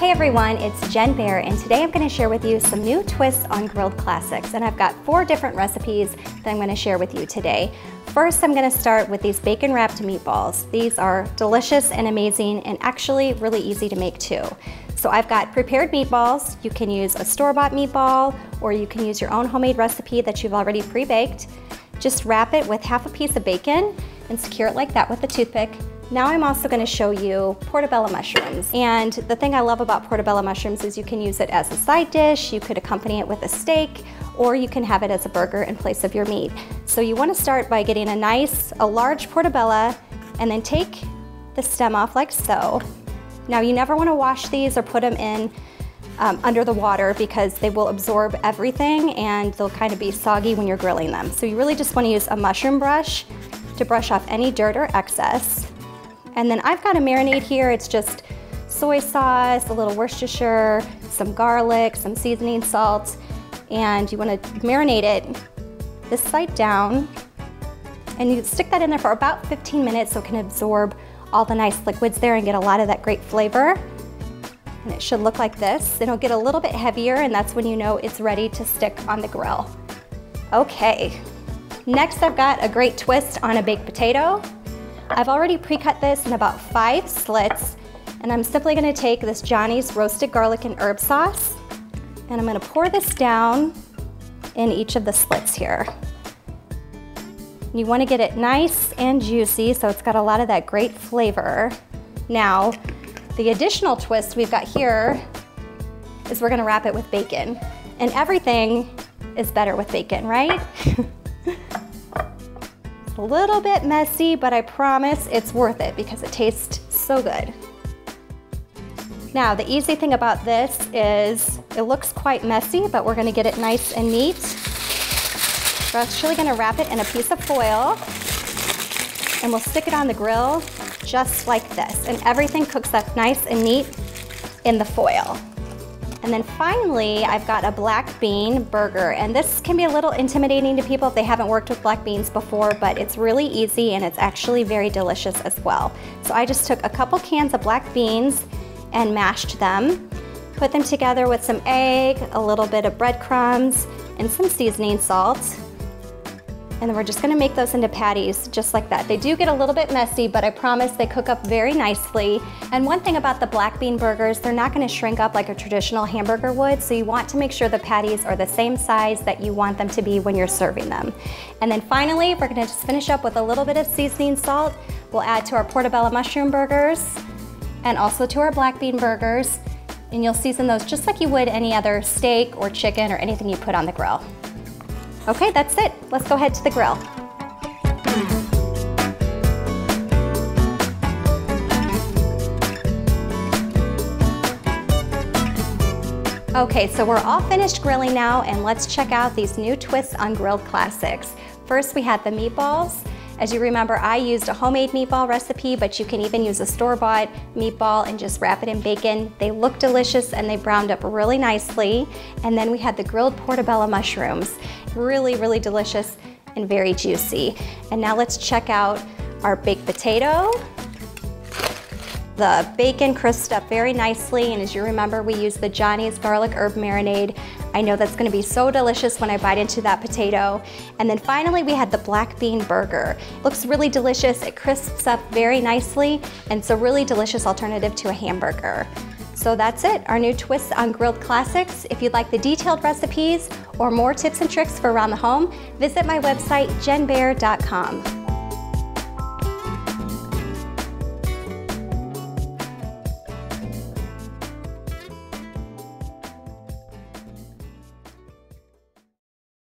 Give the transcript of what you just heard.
Hey everyone, it's Jen Bear, and today I'm going to share with you some new twists on grilled classics. And I've got 4 different recipes that I'm going to share with you today. First, I'm going to start with these bacon wrapped meatballs. These are delicious and amazing and actually really easy to make too. So I've got prepared meatballs. You can use a store-bought meatball or you can use your own homemade recipe that you've already pre-baked. Just wrap it with half a piece of bacon and secure it like that with a toothpick. Now I'm also going to show you portobello mushrooms. And the thing I love about portobello mushrooms is you can use it as a side dish, you could accompany it with a steak, or you can have it as a burger in place of your meat. So you want to start by getting a large portobello, and then take the stem off like so. Now you never want to wash these or put them in under the water because they will absorb everything and they'll kind of be soggy when you're grilling them. So you really just want to use a mushroom brush to brush off any dirt or excess. And then I've got a marinade here. It's just soy sauce, a little Worcestershire, some garlic, some seasoning salt, and you want to marinate it this side down. And you stick that in there for about 15 minutes so it can absorb all the nice liquids there and get a lot of that great flavor. And it should look like this. It'll get a little bit heavier, and that's when you know it's ready to stick on the grill. Okay, next I've got a great twist on a baked potato. I've already pre-cut this in about 5 slits, and I'm simply going to take this Johnny's roasted garlic and herb sauce, and I'm going to pour this down in each of the slits here. You want to get it nice and juicy so it's got a lot of that great flavor. Now, the additional twist we've got here is we're going to wrap it with bacon, and everything is better with bacon, right? A little bit messy, but I promise it's worth it because it tastes so good. Now, the easy thing about this is it looks quite messy, but we're gonna get it nice and neat. We're actually gonna wrap it in a piece of foil, and we'll stick it on the grill just like this. And everything cooks up nice and neat in the foil. And then finally, I've got a black bean burger, and this can be a little intimidating to people if they haven't worked with black beans before, but it's really easy and it's actually very delicious as well. So I just took a couple cans of black beans and mashed them, put them together with some egg, a little bit of breadcrumbs, and some seasoning salt. And then we're just gonna make those into patties just like that. They do get a little bit messy, but I promise they cook up very nicely. And one thing about the black bean burgers, they're not gonna shrink up like a traditional hamburger would, so you want to make sure the patties are the same size that you want them to be when you're serving them. And then finally, we're gonna just finish up with a little bit of seasoning salt. We'll add to our portobello mushroom burgers and also to our black bean burgers. And you'll season those just like you would any other steak or chicken or anything you put on the grill. Okay, that's it. Let's go head to the grill. Okay, so we're all finished grilling now, and let's check out these new twists on grilled classics. First, we had the meatballs. As you remember, I used a homemade meatball recipe, but you can even use a store-bought meatball and just wrap it in bacon. They look delicious and they browned up really nicely. And then we had the grilled portobello mushrooms. Really, really delicious and very juicy. And now let's check out our baked potato. The bacon crisped up very nicely, and as you remember, we used the Johnny's garlic herb marinade. I know that's gonna be so delicious when I bite into that potato. And then finally, we had the black bean burger. Looks really delicious, it crisps up very nicely, and it's a really delicious alternative to a hamburger. So that's it, our new twists on grilled classics. If you'd like the detailed recipes or more tips and tricks for around the home, visit my website, jenbear.com.